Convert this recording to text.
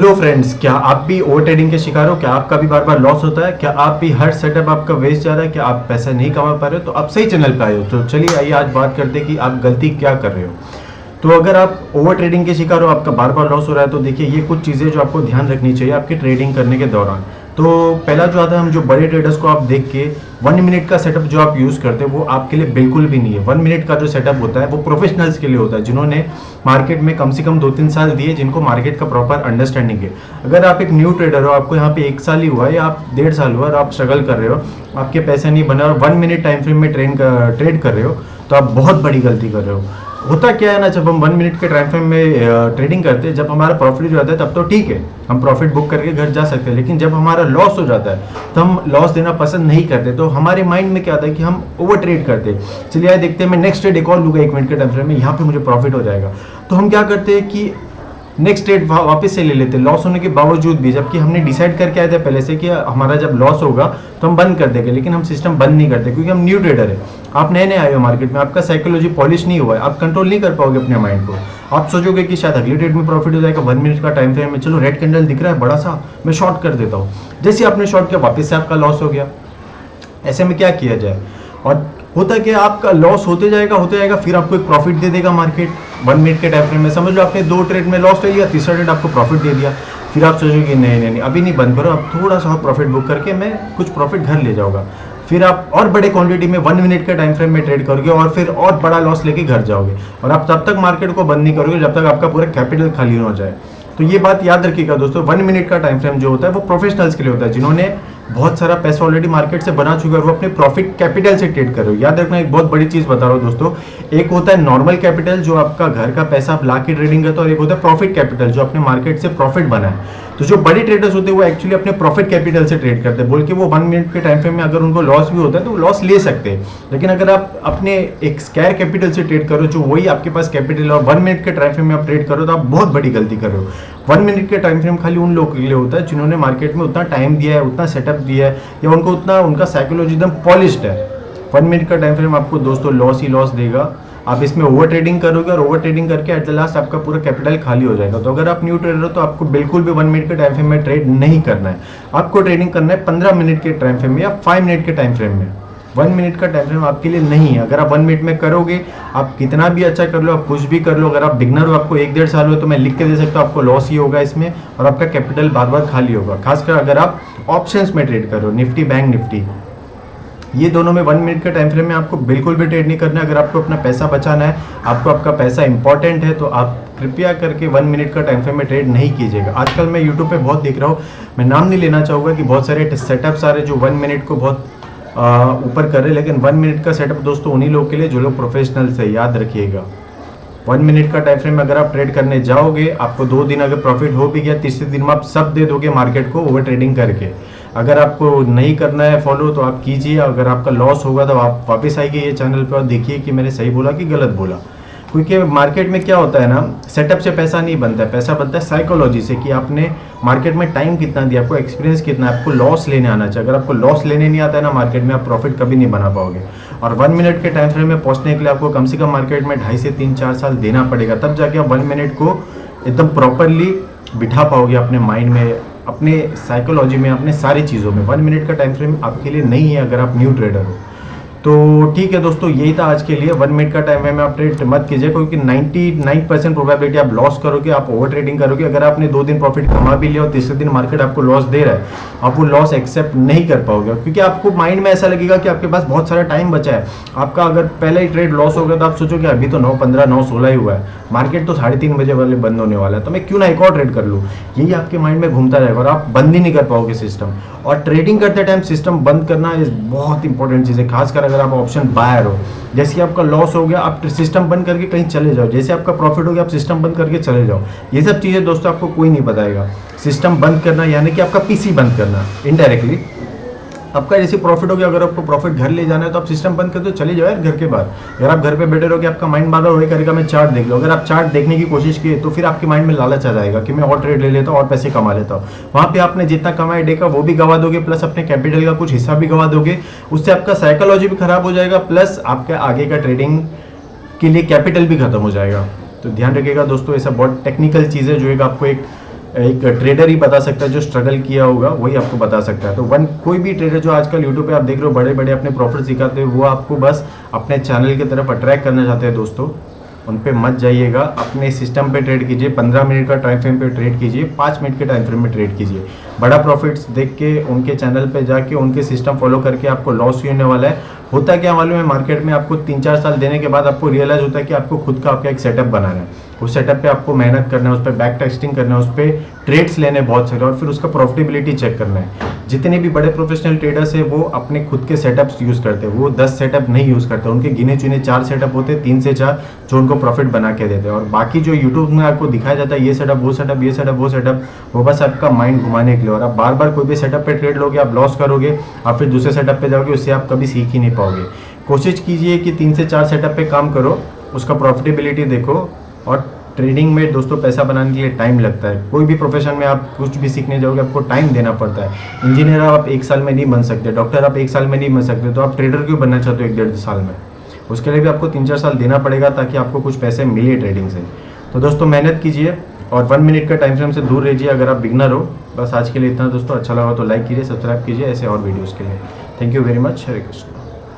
Hello friends, क्या आप भी ओवर ट्रेडिंग के शिकार हो? क्या आपका भी बार बार लॉस होता है? क्या आप भी हर सेटअप आपका वेस्ट जा रहा है? क्या आप पैसा नहीं कमा पा रहे हो? तो आप सही चैनल पे आए हो। तो चलिए आइए आज बात करते हैं कि आप गलती क्या कर रहे हो। तो अगर आप ओवर ट्रेडिंग के शिकार हो, आपका बार बार लॉस हो रहा है, तो देखिए ये कुछ चीज़ें जो आपको ध्यान रखनी चाहिए आपकी ट्रेडिंग करने के दौरान। तो पहला जो आता है, हम जो बड़े ट्रेडर्स को आप देख के 1 मिनट का सेटअप जो आप यूज़ करते हैं वो आपके लिए बिल्कुल भी नहीं है। 1 मिनट का जो सेटअप होता है वो प्रोफेशनल्स के लिए होता है, जिन्होंने मार्केट में कम से कम 2-3 साल दिए, जिनको मार्केट का प्रॉपर अंडरस्टैंडिंग है। अगर आप एक न्यू ट्रेडर हो, आपको यहाँ पे 1 साल ही हुआ है या आप 1.5 साल हुआ और आप स्ट्रगल कर रहे हो, आपके पैसे नहीं बना और 1 मिनट टाइम फ्रेम में ट्रेड कर रहे हो, तो आप बहुत बड़ी गलती कर रहे हो। होता क्या है ना, जब हम 1 मिनट के टाइम फ्रेम में ट्रेडिंग करते हैं, जब हमारा प्रॉफिट हो जाता है तब तो ठीक है, हम प्रॉफिट बुक करके घर जा सकते हैं। लेकिन जब हमारा लॉस हो जाता है तो हम लॉस देना पसंद नहीं करते। तो हमारे माइंड में क्या आता है कि हम ओवर ट्रेड करते हैं। चलिए आइए देखते हैं, मैं नेक्स्ट ट्रेड एक और लूँगा 1 मिनट के टाइम फ्रेम में, यहाँ पे मुझे प्रॉफिट हो जाएगा। तो हम क्या करते हैं कि नेक्स्ट ट्रेड वापस से ले लेते हैं, लॉस होने के बावजूद भी, जबकि हमने डिसाइड करके आए थे पहले से कि हमारा जब लॉस होगा तो हम बंद कर देंगे। लेकिन हम सिस्टम बंद नहीं करते, क्योंकि हम न्यू ट्रेडर है। आप नए नए आए हो मार्केट में, आपका साइकोलॉजी पॉलिश नहीं हुआ है, आप कंट्रोल नहीं कर पाओगे अपने माइंड को। आप सोचोगे कि शायद अगले ट्रेड में प्रॉफिट हो जाएगा, 1 मिनट का टाइम फ्रेम में, चलो रेड कैंडल दिख रहा है बड़ा सा, मैं शॉर्ट कर देता हूँ। जैसे आपने शॉर्ट किया, वापस से आपका लॉस हो गया। ऐसे में क्या किया जाए? और होता है कि आपका लॉस होते जाएगा, फिर आपको एक प्रॉफिट दे देगा मार्केट 1 मिनट के टाइम फ्रेम में। समझ लो आपने 2 ट्रेड में लॉस ले लिया, तीसरा ट्रेड आपको प्रॉफिट दे दिया। फिर आप सोचोगे नहीं, अभी नहीं बंद करो, अब थोड़ा सा प्रॉफिट बुक करके मैं कुछ प्रॉफिट घर ले जाऊंगा। फिर आप और बड़े क्वांटिटी में 1 मिनट के टाइम फ्रेम में ट्रेड करोगे और फिर और बड़ा लॉस लेके घर जाओगे। और आप तब तक मार्केट को बंद नहीं करोगे जब तक आपका पूरा कैपिटल खाली ना हो जाए। तो ये बात याद रखिएगा दोस्तों, 1 मिनट का टाइम फ्रेम जो होता है वो प्रोफेशनल्स के लिए होता है, जिन्होंने बहुत सारा पैसा ऑलरेडी मार्केट से बना चुके हैं और वो अपने प्रॉफिट कैपिटल से ट्रेड कर रहे हो। याद रखना, एक बहुत बड़ी चीज बता रहा हूँ दोस्तों, एक होता है नॉर्मल कैपिटल जो आपका घर का पैसा आप ला के ट्रेडिंग करते हो, और एक होता है प्रॉफिट कैपिटल जो अपने मार्केट से प्रॉफिट बना है। तो जो बड़े ट्रेडर्स होते हैं वो एक्चुअली अपने प्रॉफिट कैपिटल से ट्रेड करते हैं, बोल के वो 1 मिनट के टाइम फ्रेम में अगर उनको लॉस भी होता है तो वो लॉस ले सकते हैं। लेकिन अगर आप अपने एक स्क्वायर कैपिटल से ट्रेड करो, जो वही आपके पास कैपिटल और 1 मिनट के टाइम फ्रेम में आप ट्रेड करो, तो आप बहुत बड़ी गलती कर रहे हो। 1 मिनट के टाइम फ्रेम खाली उन लोगों के लिए होता है जिन्होंने मार्केट में उतना टाइम दिया है, उतना सेटअप दिया है, या उनको उतना उनका साइकोलॉजी एकदम पॉलिश्ड है। 1 मिनट का टाइम फ्रेम आपको दोस्तों लॉस ही लॉस देगा। आप इसमें ओवर ट्रेडिंग करोगे और ओवर ट्रेडिंग करके एट द लास्ट आपका पूरा कैपिटल खाली हो जाएगा। तो अगर आप न्यू ट्रेडर हो तो आपको बिल्कुल भी 1 मिनट के टाइम फ्रेम में ट्रेड नहीं करना है। आपको ट्रेडिंग करना है 15 मिनट के टाइम फ्रेम में या 5 मिनट के टाइम फ्रेम में। 1 मिनट का टाइम फ्रेम आपके लिए नहीं है। अगर आप 1 मिनट में करोगे, आप कितना भी अच्छा कर लो, आप कुछ भी कर लो, अगर आप बिगनर हो, आपको 1-1.5 साल हो, तो मैं लिख के दे सकता हूँ आपको लॉस ही होगा इसमें, और आपका कैपिटल बार बार खाली होगा। खासकर अगर आप ऑप्शंस में ट्रेड करो, निफ्टी बैंक निफ्टी, ये दोनों में 1 मिनट के टाइम फ्रेम में आपको बिल्कुल भी ट्रेड नहीं करना है। अगर आपको अपना पैसा बचाना है, आपको आपका पैसा इंपॉर्टेंट है, तो आप कृपया करके 1 मिनट का टाइम फ्रेम में ट्रेड नहीं कीजिएगा। आजकल मैं यूट्यूब पे बहुत देख रहा हूँ, मैं नाम नहीं लेना चाहूँगा, कि बहुत सारे सेटअप्स आ रहे जो 1 मिनट को बहुत ऊपर कर रहे, लेकिन 1 मिनट का सेटअप दोस्तों उन्हीं लोग के लिए जो लोग प्रोफेशनल्स है, याद रखिएगा। 1 मिनट का टाइम फ्रेम में अगर आप ट्रेड करने जाओगे, आपको 2 दिन अगर प्रॉफिट हो भी गया, तीसरे दिन में आप सब दे दोगे मार्केट को ओवर ट्रेडिंग करके। अगर आपको नहीं करना है फॉलो तो आप कीजिए। अगर आपका लॉस होगा तो आप वापस आइए ये चैनल पे और देखिए कि मैंने सही बोला कि गलत बोला। क्योंकि मार्केट में क्या होता है ना, सेटअप से पैसा नहीं बनता है, पैसा बनता है साइकोलॉजी से, कि आपने मार्केट में टाइम कितना दिया, आपको एक्सपीरियंस कितना है, आपको लॉस लेने आना चाहिए। अगर आपको लॉस लेने नहीं आता है ना मार्केट में, आप प्रॉफिट कभी नहीं बना पाओगे। और 1 मिनट के टाइम फ्रेम में पहुंचने के लिए आपको कम से कम मार्केट में 2.5 से 3-4 साल देना पड़ेगा, तब जाके आप 1 मिनट को एकदम प्रॉपरली बिठा पाओगे अपने माइंड में, अपने साइकोलॉजी में, अपने सारी चीज़ों में। 1 मिनट का टाइम फ्रेम आपके लिए नहीं है अगर आप न्यू ट्रेडर हो। तो ठीक है दोस्तों, यही था आज के लिए। 1 मिनट का टाइम फ्रेम में आप ट्रेड मत कीजिए, क्योंकि 99% प्रोबेबिलिटी आप लॉस करोगे, आप ओवर ट्रेडिंग करोगे। अगर आपने 2 दिन प्रॉफिट कमा भी लिया और तीसरे दिन मार्केट आपको लॉस दे रहा है, आप वो लॉस एक्सेप्ट नहीं कर पाओगे, क्योंकि आपको माइंड में ऐसा लगेगा कि आपके पास बहुत सारा टाइम बचा है। आपका अगर पहले ही ट्रेड लॉस हो गया तो आप सोचोगे अभी तो 9:15 9:16 ही हुआ है, मार्केट तो 3:30 बजे वाले बंद होने वाला है, तो मैं क्यों ना एक और ट्रेड कर लूँ। यही आपके माइंड में घूमता रहेगा और आप बंद ही नहीं कर पाओगे सिस्टम। और ट्रेडिंग करते टाइम सिस्टम बंद करना इज बहुत इंपॉर्टेंट चीज़ है, खासकर अगर आप ऑप्शन बायर हो। जैसे कि आपका लॉस हो गया, आप सिस्टम बंद करके कहीं चले जाओ, जैसे आपका प्रॉफिट हो गया, आप सिस्टम बंद करके चले जाओ। ये सब चीज़ें दोस्तों आपको कोई नहीं बताएगा। सिस्टम बंद करना यानी कि आपका पीसी बंद करना इनडायरेक्टली। आपका जैसे प्रॉफिट हो गया, अगर आपको प्रॉफिट घर ले जाना है तो आप सिस्टम बंद कर दो, चले जाओ यार घर के बाहर। अगर आप घर पे बैठे रहोगे, आपका माइंड बार बार वही करेगा मैं चार्ट देख लो। अगर आप चार्ट देखने की कोशिश किए तो फिर आपके माइंड में लालच आ जाएगा कि मैं और ट्रेड ले लेता हूँ और पैसे कमा लेता हूँ। वहाँ पे आपने जितना कमाया डे का वो भी गवा दोगे, प्लस अपने कैपिटल का कुछ हिस्सा भी गवा दोगे। उससे आपका साइकोलॉजी भी खराब हो जाएगा, प्लस आपके आगे का ट्रेडिंग के लिए कैपिटल भी खत्म हो जाएगा। तो ध्यान रखिएगा दोस्तों, ऐसा बहुत टेक्निकल चीज़ है जो एक आपको एक एक ट्रेडर ही बता सकता है, जो स्ट्रगल किया होगा वही आपको बता सकता है। तो कोई भी ट्रेडर जो आजकल यूट्यूब पे आप देख रहे हो बड़े बड़े अपने प्रॉफिट दिखाते हैं, वो आपको बस अपने चैनल की तरफ अट्रैक्ट करना चाहते हैं दोस्तों। उन पे मत जाइएगा, अपने सिस्टम पे ट्रेड कीजिए, 15 मिनट का टाइम फ्रेम पे ट्रेड कीजिए, 5 मिनट के टाइम फ्रेम में ट्रेड कीजिए। बड़ा प्रॉफिट्स देख के उनके चैनल पे जाके उनके सिस्टम फॉलो करके आपको लॉस ही होने वाला है। होता क्या मालूम है, मार्केट में आपको 3-4 साल देने के बाद आपको रियलाइज होता है कि आपको खुद का आपका एक सेटअप बनाना है। उस सेटअप पे आपको मेहनत करना है, उस पर बैक टेस्टिंग करना है, उस पर ट्रेड्स लेने बहुत सारे, और फिर उसका प्रॉफिटेबिलिटी चेक करना है। जितने भी बड़े प्रोफेशनल ट्रेडर्स है वो अपने खुद के सेटअप्स यूज़ करते हैं, वो 10 सेटअप नहीं यूज़ करते, उनके गिने चुने 4 सेटअप होते हैं, 3 से 4, जो उनको प्रॉफिट बना के देते हैं। और बाकी जो यूट्यूब में आपको दिखाया जाता है ये सेटअप वो सेटअप ये सेटअप वो सेटअप, वो बस आपका माइंड घुमाने के लिए। और आप बार बार कोई भी सेटअप पे ट्रेड लोगे आप लॉस करोगे, आप फिर दूसरे सेटअप पे जाओगे, उससे आप कभी सीख ही नहीं पाओगे। कोशिश कीजिए कि 3 से 4 सेटअप पे काम करो, उसका प्रॉफिटेबिलिटी देखो। और ट्रेडिंग में दोस्तों पैसा बनाने के लिए टाइम लगता है। कोई भी प्रोफेशन में आप कुछ भी सीखने जाओगे आपको टाइम देना पड़ता है। इंजीनियर आप 1 साल में नहीं बन सकते, डॉक्टर आप 1 साल में नहीं बन सकते, तो आप ट्रेडर क्यों बनना चाहते हो 1-1.5 साल में? उसके लिए भी आपको 3-4 साल देना पड़ेगा ताकि आपको कुछ पैसे मिले ट्रेडिंग से। तो दोस्तों मेहनत कीजिए और 1 मिनट का टाइम फ्रेम से दूर रहिए अगर आप बिगनर हो। बस आज के लिए इतना दोस्तों, अच्छा लगा तो लाइक कीजिए, सब्सक्राइब कीजिए ऐसे और वीडियोज़ के लिए। Thank you very much. Hare Krishna.